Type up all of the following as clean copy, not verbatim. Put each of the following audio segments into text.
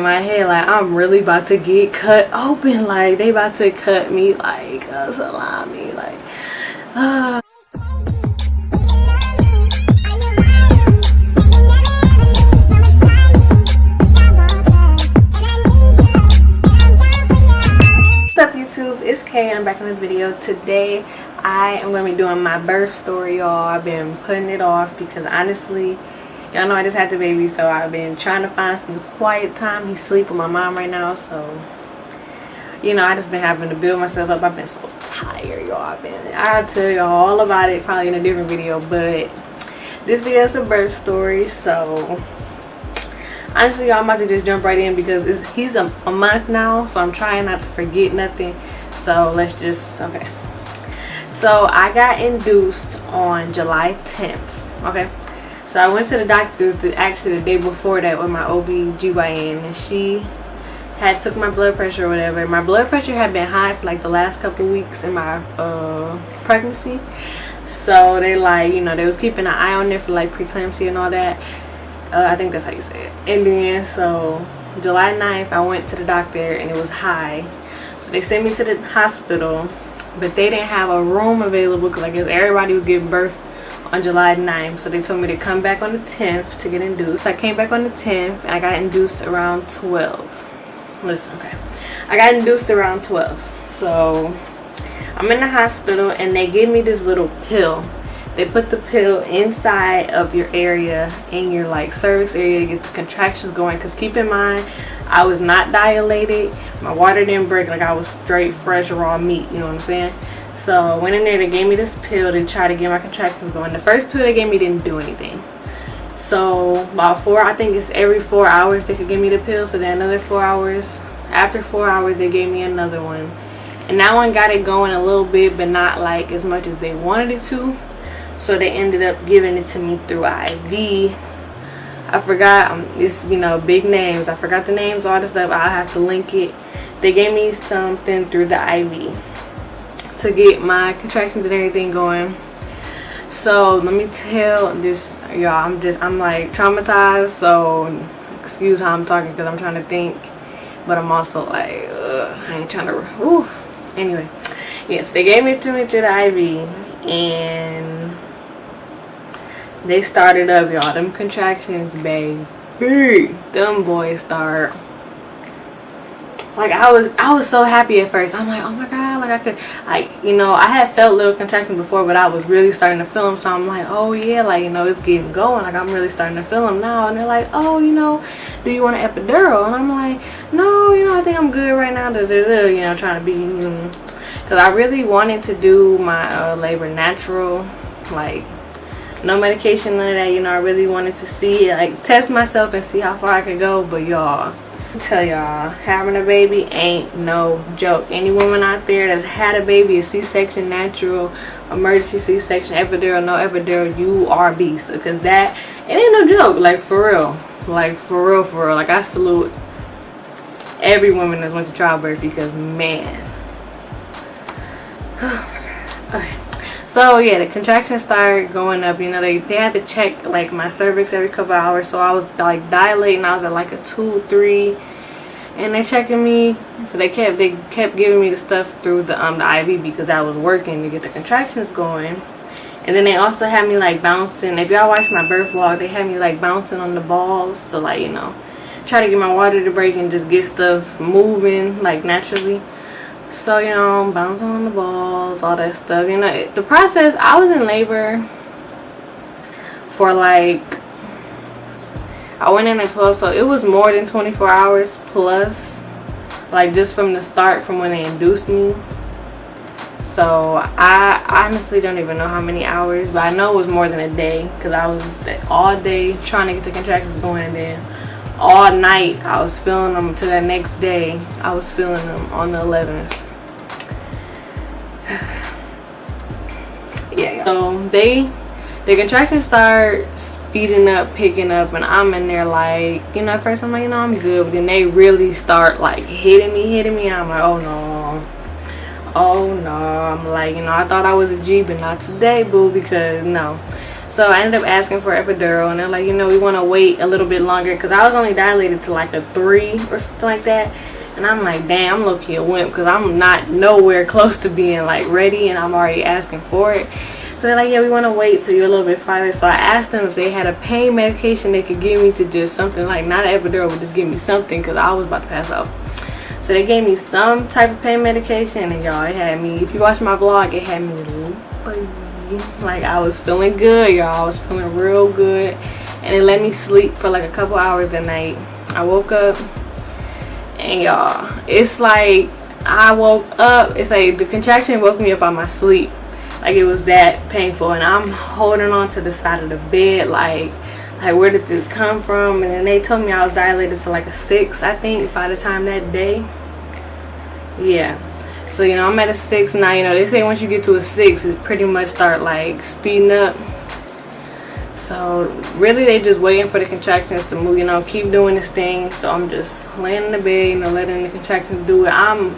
in my head like I'm really about to get cut open, like they about to cut me like a salami, like What's up YouTube, it's Kay and I'm back in this video. Today I am going to be doing my birth story, y'all. I've been putting it off because honestly, y'all know I just had the baby, so I've been trying to find some quiet time. He's asleep with my mom right now, so you know, I just been having to build myself up. I've been so tired, y'all. I'll tell y'all all about it probably in a different video, but this video is a birth story, so honestly y'all, I'm about to just jump right in because he's a month now, so I'm trying not to forget nothing. So let's just, okay. So I got induced on July 10th, okay? So I went to the doctor's actually the day before that with my OB/GYN, and she had took my blood pressure or whatever. My blood pressure had been high for like the last couple weeks in my pregnancy. So they like, you know, they was keeping an eye on it for like preeclampsia and all that. I think that's how you say it. And then so July 9th I went to the doctor and it was high. So they sent me to the hospital, but they didn't have a room available because I guess everybody was giving birth on July 9th. So they told me to come back on the 10th to get induced. I came back on the 10th and I got induced around 12. Listen, okay. I got induced around 12. So I'm in the hospital and they gave me this little pill. They put the pill inside of your area, in your like cervix area, to get the contractions going. Because keep in mind, I was not dilated. My water didn't break. Like I was straight, fresh, raw meat. You know what I'm saying? So I went in there. They gave me this pill to try to get my contractions going. The first pill they gave me didn't do anything. So about I think it's every 4 hours they could give me the pill. So then another 4 hours. After 4 hours, they gave me another one. And that one got it going a little bit, but not like as much as they wanted it to. So they ended up giving it to me through IV. I forgot, it's, you know, big names. I forgot the names, all this stuff. I'll have to link it. They gave me something through the IV to get my contractions and everything going. So let me tell this, y'all, I'm like traumatized. So excuse how I'm talking because I'm trying to think. But I'm also like, I ain't trying to, anyway. Yes, they gave it to me through the IV. And they started up, y'all. Them contractions, baby. Them boys start. Like I was so happy at first. I'm like, oh my god, like I could, like, you know, I had felt little contractions before, but I was really starting to feel them. So I'm like, oh yeah, like, you know, it's getting going. Like I'm really starting to feel them now. And they're like, oh, you know, do you want an epidural? And I'm like, no, you know, I think I'm good right now. You know, trying to be, because I really wanted to do my labor natural, like no medication, none of that. You know, I really wanted to see, like, test myself and see how far I could go. But y'all, I tell y'all, having a baby ain't no joke. Any woman out there that's had a baby, a C-section, natural, emergency C-section, epidural, no epidural, you are a beast. Because that, it ain't no joke. Like for real, like for real, for real. Like I salute every woman that's went to childbirth because man. Oh my god. Okay. So yeah, the contractions started going up. You know, they had to check like my cervix every couple hours. So I was like dilating. I was at like a 2, 3, and they checking me. So they kept giving me the stuff through the IV because I was working to get the contractions going. And then they also had me like bouncing. If y'all watch my birth vlog, they had me like bouncing on the balls to like, you know, try to get my water to break and just get stuff moving like naturally. So, you know, bouncing on the balls, all that stuff. You know, the process, I was in labor for like, I went in at 12, so it was more than 24 hours plus, like just from the start, from when they induced me. So I honestly don't even know how many hours, but I know it was more than a day because I was all day trying to get the contractions going, and then all night I was feeling them to that next day. I was feeling them on the 11th. Yeah. So the contractions start speeding up, picking up, and I'm in there like, you know, at first I'm like, you know, I'm good, but then they really start like hitting me, and I'm like, oh no, I'm like, you know, I thought I was a G, but not today, boo, because no. So I ended up asking for epidural, and they're like, you know, we want to wait a little bit longer, because I was only dilated to like a 3 or something like that. And I'm like, damn, I'm low-key a wimp, because I'm not nowhere close to being like ready, and I'm already asking for it. So they're like, yeah, we want to wait till you're a little bit farther. So I asked them if they had a pain medication they could give me, to just something like, not an epidural, but just give me something, because I was about to pass out. So they gave me some type of pain medication, and y'all, it had me, if you watch my vlog, it had me like, I was feeling good, y'all. I was feeling real good, and it let me sleep for like a couple hours that night. I woke up, and y'all, it's like I woke up, it's like the contraction woke me up out my sleep. Like, it was that painful, and I'm holding on to the side of the bed, like where did this come from? And then they told me I was dilated to like a 6, I think, by the time that day. Yeah, so you know, I'm at a 6 now. You know, they say once you get to a 6, it pretty much start like speeding up. So really, they just waiting for the contractions to move, you know, keep doing this thing. So I'm just laying in the bed, you know, letting the contractions do it. I'm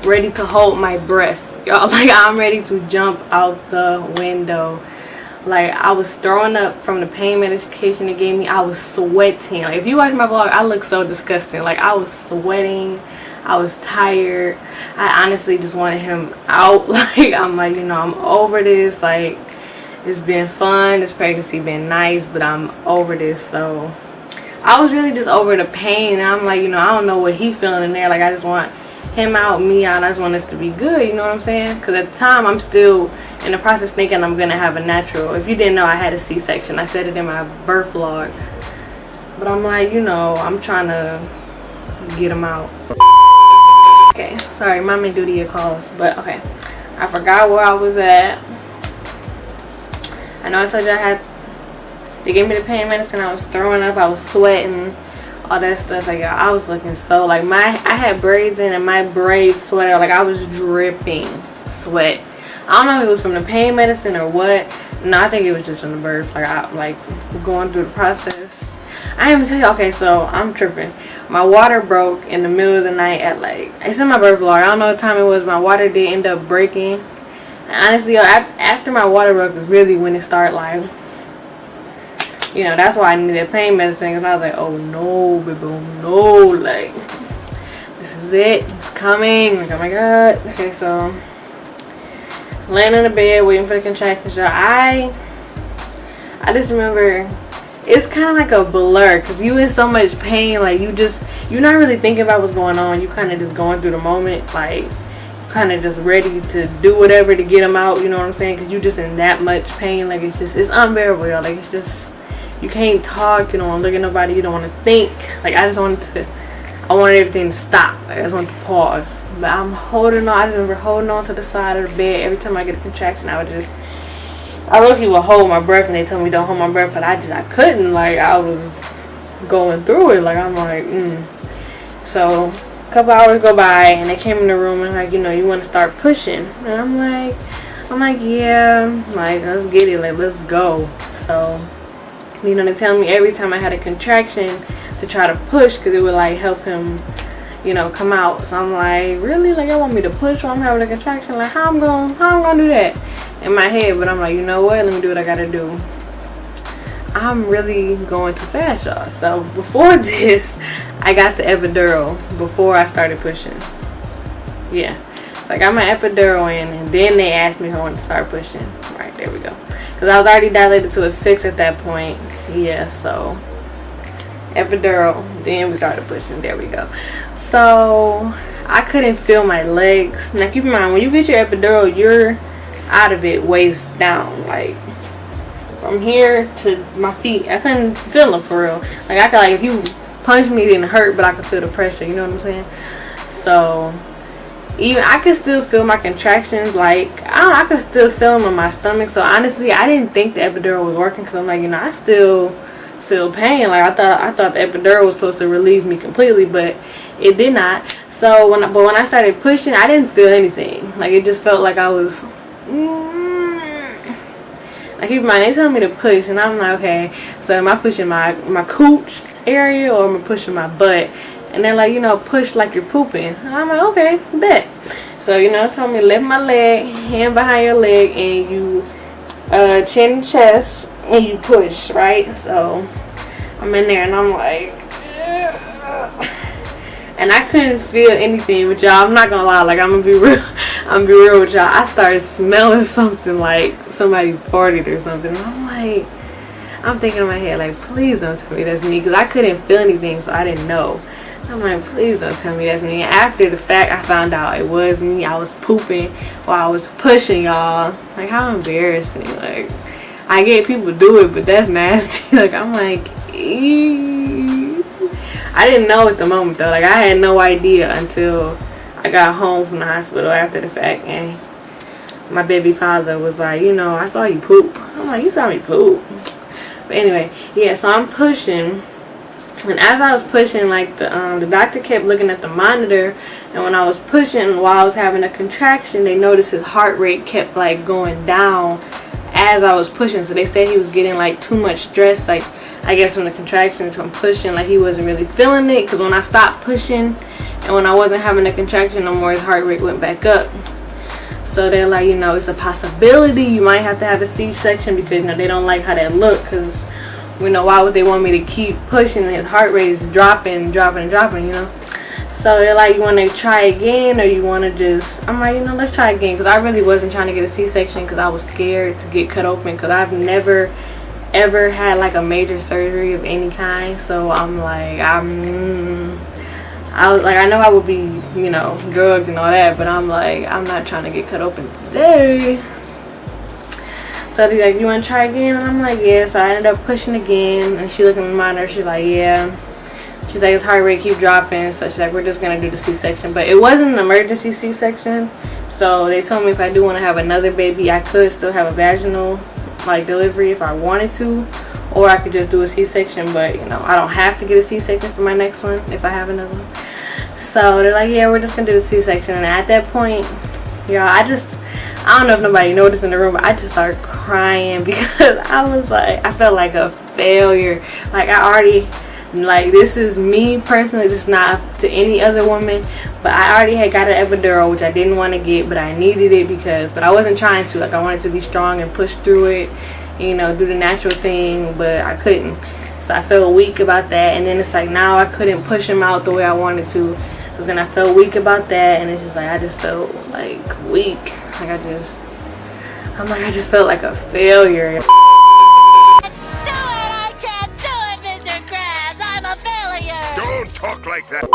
ready to hold my breath, y'all. Like, I'm ready to jump out the window. Like, I was throwing up from the pain medication they gave me. I was sweating. Like, if you watch my vlog, I look so disgusting. Like, I was sweating. I was tired. I honestly just wanted him out. Like, I'm like, you know, I'm over this. Like, it's been fun. This pregnancy been nice, but I'm over this. So I was really just over the pain. And I'm like, you know, I don't know what he feeling in there. Like, I just want him out, me out. I just want us to be good, you know what I'm saying? Because at the time, I'm still in the process thinking I'm gonna have a natural. If you didn't know, I had a C-section. I said it in my birth vlog. But I'm like, you know, I'm trying to get him out. Okay, sorry, mommy duty of calls. But okay, I forgot where I was at. I know I told you they gave me the pain medicine. I was throwing up, I was sweating, all that stuff. Like, I was looking so, like, I had braids in, and my braids sweated. Like, I was dripping sweat. I don't know if it was from the pain medicine or what. No, I think it was just from the birth. Like, I like going through the process. I didn't even tell you. Okay, so I'm tripping. My water broke in the middle of the night at, like, it's in my birth vlog. I don't know what time it was. My water did end up breaking. And honestly, after my water broke is really when it started, like, you know, that's why I needed pain medicine. Because I was like, oh no, baby, oh no. Like, this is it. It's coming. Like, oh my God. Okay, so laying in the bed waiting for the contractions. I just remember, it's kind of like a blur, because you in so much pain. Like, you're not really thinking about what's going on. You kind of just going through the moment. Like, kind of just ready to do whatever to get them out, you know what I'm saying? Because you just in that much pain. Like, it's unbearable, y'all. Like, it's just, you can't talk, you don't want to look at nobody, you don't want to think. Like, I wanted everything to stop. Like, I just wanted to pause. But I'm holding on. I remember holding on to the side of the bed. Every time I get a contraction, I really would hold my breath, and they told me don't hold my breath, but I couldn't. Like, I was going through it. Like, I'm like, So a couple hours go by, and they came in the room and like, you know, you want to start pushing. And I'm like, yeah, like, let's get it. Like, let's go. So, you know, they tell me every time I had a contraction to try to push, because it would like help him, you know, come out. So I'm like, really? Like, y'all want me to push while I'm having a contraction? Like, how I'm gonna do that in my head? But I'm like, you know what? Let me do what I gotta do. I'm really going too fast, y'all. So before this, I got the epidural before I started pushing. Yeah. So I got my epidural in, and then they asked me if I wanted to start pushing. Right, there we go. Because I was already dilated to a 6 at that point. Yeah, so epidural, then we started pushing. There we go. So I couldn't feel my legs. Now keep in mind, when you get your epidural, you're out of it waist down. Like, from here to my feet, I couldn't feel them for real. Like, I could, like, if you punch me, it didn't hurt, but I could feel the pressure, you know what I'm saying? So even I could still feel my contractions. Like, I could still feel them in my stomach. So honestly, I didn't think the epidural was working, because I'm like, you know, I still feel pain. Like, I thought the epidural was supposed to relieve me completely, but it did not. So when I started pushing, I didn't feel anything. Like, it just felt like I was like, keep in mind, they tell me to push, and I'm like, okay, so am I pushing my cooch area, or am I pushing my butt? And they're like, you know, push like you're pooping. And I'm like, okay, bet. So, you know, told me lift my leg, hand behind your leg, and you chin to chest, and you push, right? So I'm in there and I'm like, and I couldn't feel anything with y'all. I'm not gonna lie, like I'm gonna be real with y'all. I started smelling something like somebody farted or something. And I'm like, I'm thinking in my head like, please don't tell me that's me, because I couldn't feel anything, so I didn't know. I'm like, please don't tell me that's me. And after the fact, I found out it was me. I was pooping while I was pushing, y'all. Like, how embarrassing. Like, I get people do it, but that's nasty. Like, I'm like, eee. I didn't know at the moment though. Like, I had no idea until I got home from the hospital after the fact, and my baby father was like, you know, I saw you poop. I'm like, you saw me poop? But anyway, yeah, so I'm pushing, and as I was pushing, like the doctor kept looking at the monitor, and when I was pushing while I was having a contraction, they noticed his heart rate kept like going down as I was pushing. So they said he was getting like too much stress, like I guess from the contractions from pushing, like he wasn't really feeling it, because when I stopped pushing and when I wasn't having a contraction no more, his heart rate went back up. So they're like, you know, it's a possibility you might have to have a C-section, because, you know, they don't like how that look, because, you know, why would they want me to keep pushing? His heart rate is dropping, you know. So they're like, you want to try again, or you want to just, I'm like, you know, let's try again, because I really wasn't trying to get a C-section because I was scared to get cut open, because I've never ever had like a major surgery of any kind. So I'm like, I was like, I know I would be, you know, drugged and all that, but I'm like, I'm not trying to get cut open today. So they're like, you want to try again? And I'm like, yeah. So I ended up pushing again, and she looked at my monitor. She's like, yeah. She's like, his heart rate keep dropping. So she's like, we're just gonna do the C-section. But it wasn't an emergency C-section. So they told me if I do want to have another baby, I could still have a vaginal like delivery if I wanted to, or I could just do a C-section. But, you know, I don't have to get a C-section for my next one if I have another one. So they're like, yeah, we're just gonna do the C-section. And at that point, y'all, I don't know if nobody noticed in the room, but I just started crying, because I was like, I felt like a failure. Like, I already, like, this is me personally, this is not to any other woman, but I already had got an epidural, which I didn't want to get, but I needed it but I wasn't trying to. Like, I wanted to be strong and push through it, you know, do the natural thing, but I couldn't. So I felt weak about that. And then it's like, now I couldn't push him out the way I wanted to. So then I felt weak about that, and it's just like, I just felt like weak. Like, I just felt like a failure. Don't talk like that.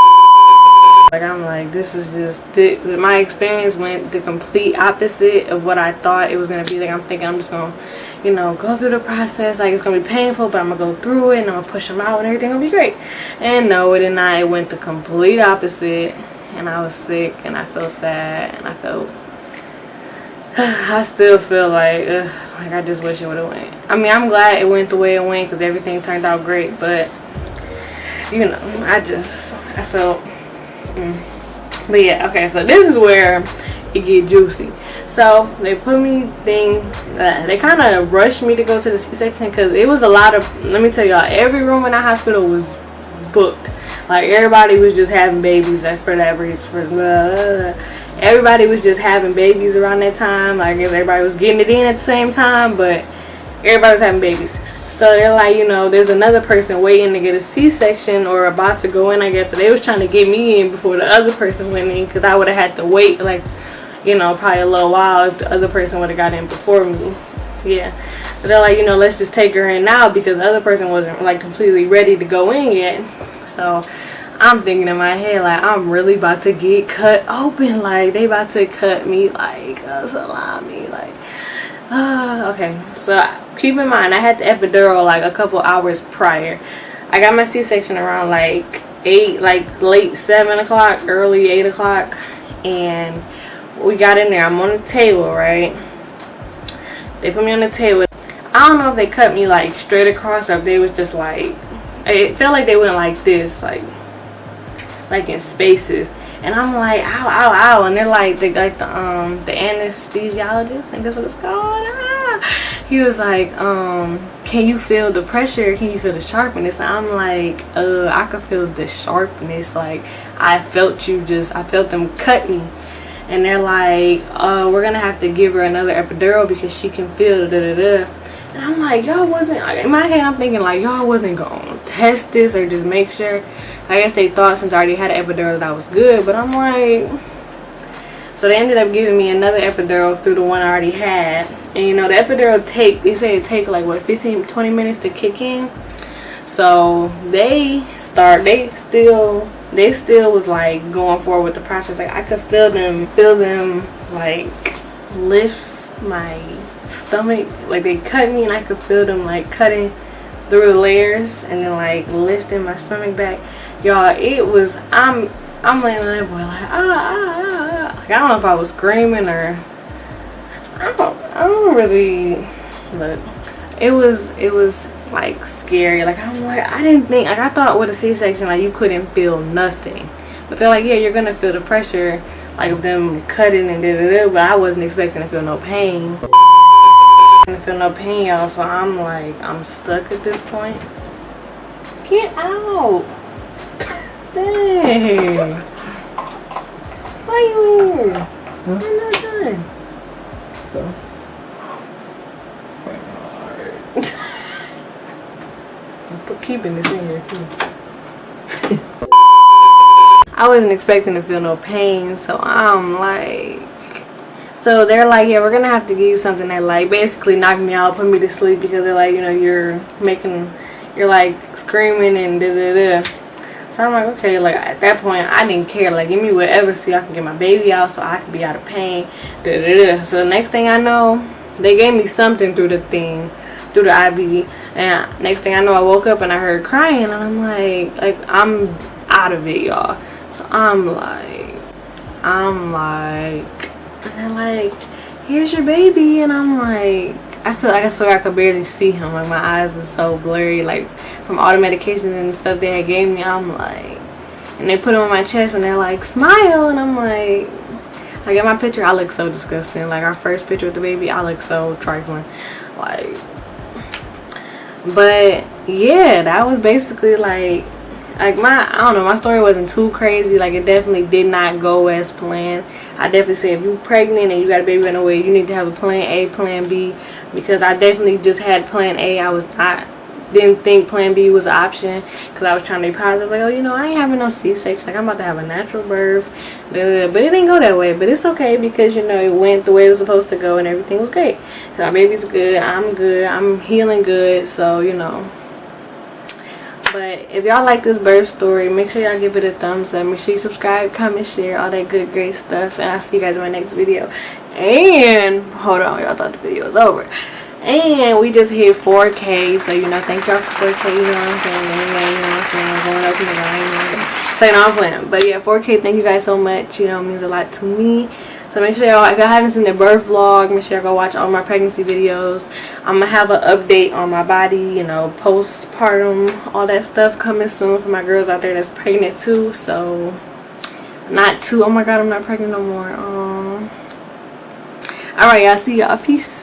Like, I'm like, this is just, my experience went the complete opposite of what I thought it was going to be. Like, I'm thinking I'm just going to, you know, go through the process. Like, it's going to be painful, but I'm going to go through it, and I'm going to push them out, and everything will be great. And no, it did not. It went the complete opposite, and I was sick, and I felt sad, and I still feel like I just wish it would have went. I mean, I'm glad it went the way it went, because everything turned out great, but, you know, I felt, But yeah, okay, so this is where it get juicy. So they put me they kind of rushed me to go to the C-section, because it was a lot of, let me tell y'all, every room in the hospital was booked. Like, everybody was just having babies for that reason. Everybody was just having babies around that time. Like, everybody was getting it in at the same time, but everybody was having babies. So they're like, you know, there's another person waiting to get a C-section, or about to go in, I guess. So they was trying to get me in before the other person went in, because I would have had to wait, like, you know, probably a little while if the other person would have got in before me. Yeah. So they're like, you know, let's just take her in now, because the other person wasn't, like, completely ready to go in yet. So I'm thinking in my head, like, I'm really about to get cut open. Like, they about to cut me like a salami. Like, okay. So keep in mind, I had the epidural like a couple hours prior. I got my C-section around like 8, like late 7 o'clock, early 8 o'clock. And we got in there. I'm on the table, right? They put me on the table. I don't know if they cut me like straight across, or if they was just like, it felt like they went like this, like in spaces. And I'm like, ow, ow, ow. And they're like, the anesthesiologist, I think that's what it's called. He was like, can you feel the pressure? Can you feel the sharpness? And I'm like, I could feel the sharpness. Like, I felt them cut me. and they're like, we're gonna have to give her another epidural because she can feel da-da-da. And I'm like, y'all wasn't, in my head I'm thinking like, y'all wasn't gonna test this or just make sure. I guess they thought since I already had an epidural that I was good, but I'm like, so they ended up giving me another epidural through the one I already had. And you know, the epidural they say it take like what, 15-20 minutes to kick in. So they still was like going forward with the process. Like I could feel them like lift my stomach, like they cut me, and I could feel them like cutting through the layers and then like lifting my stomach back. Y'all, it was, I'm laying on that boy like like I don't know if I was screaming or I don't really, but it was like scary. Like I'm like, I didn't think, like I thought with a C-section like you couldn't feel nothing, but they're like, yeah, you're gonna feel the pressure like of them cutting and da-da-da, but I wasn't expecting to feel no pain. Y'all, so I'm like, I'm stuck at this point. Get out. Dang. Why you here? Huh? I'm not done. So? It's like, alright. I'm keeping this in here too. I wasn't expecting to feel no pain, so I'm like, so they're like, yeah, we're gonna have to give you something that like basically knock me out, put me to sleep, because they're like, you know, you're like screaming and da-da-da. So I'm like, okay, like at that point I didn't care, like give me whatever so I can get my baby out so I can be out of pain, da-da-da. So the next thing I know, they gave me something through the IV, and next thing I know I woke up and I heard crying, and I'm like I'm out of it, y'all. So I'm like, and they're like, here's your baby, and I'm like, I swear I could barely see him, like my eyes are so blurry, like from all the medications and stuff they had gave me. I'm like, and they put him on my chest and they're like, smile, and I'm like in my picture I look so disgusting, like our first picture with the baby I look so trifling, like, but yeah, that was basically like I don't know, my story wasn't too crazy. Like it definitely did not go as planned. I definitely say if you're pregnant and you got a baby on the way, you need to have a plan A, plan B, because I definitely just had plan A. I didn't think plan B was an option because I was trying to be positive, like, oh, you know, I ain't having no C-section, like I'm about to have a natural birth, but it didn't go that way. But it's okay because, you know, it went the way it was supposed to go and everything was great. So my baby's good, I'm healing good, so, you know. But if y'all like this birth story, make sure y'all give it a thumbs up. Make sure you subscribe, comment, share, all that good, great stuff. And I'll see you guys in my next video. And, hold on, y'all thought the video was over. And we just hit 4K. So, you know, thank y'all for 4K, you know what I'm saying? Anyway, you know what I'm saying? I'm going up in the line, you know what I'm saying? So, you know, I'm playing. But yeah, 4K, thank you guys so much. You know, it means a lot to me. So make sure y'all, if y'all haven't seen the birth vlog, make sure y'all go watch all my pregnancy videos. I'm gonna have an update on my body, you know, postpartum, all that stuff coming soon for my girls out there that's pregnant too. So not too, oh my god, I'm not pregnant no more. Alright, y'all, see y'all, peace.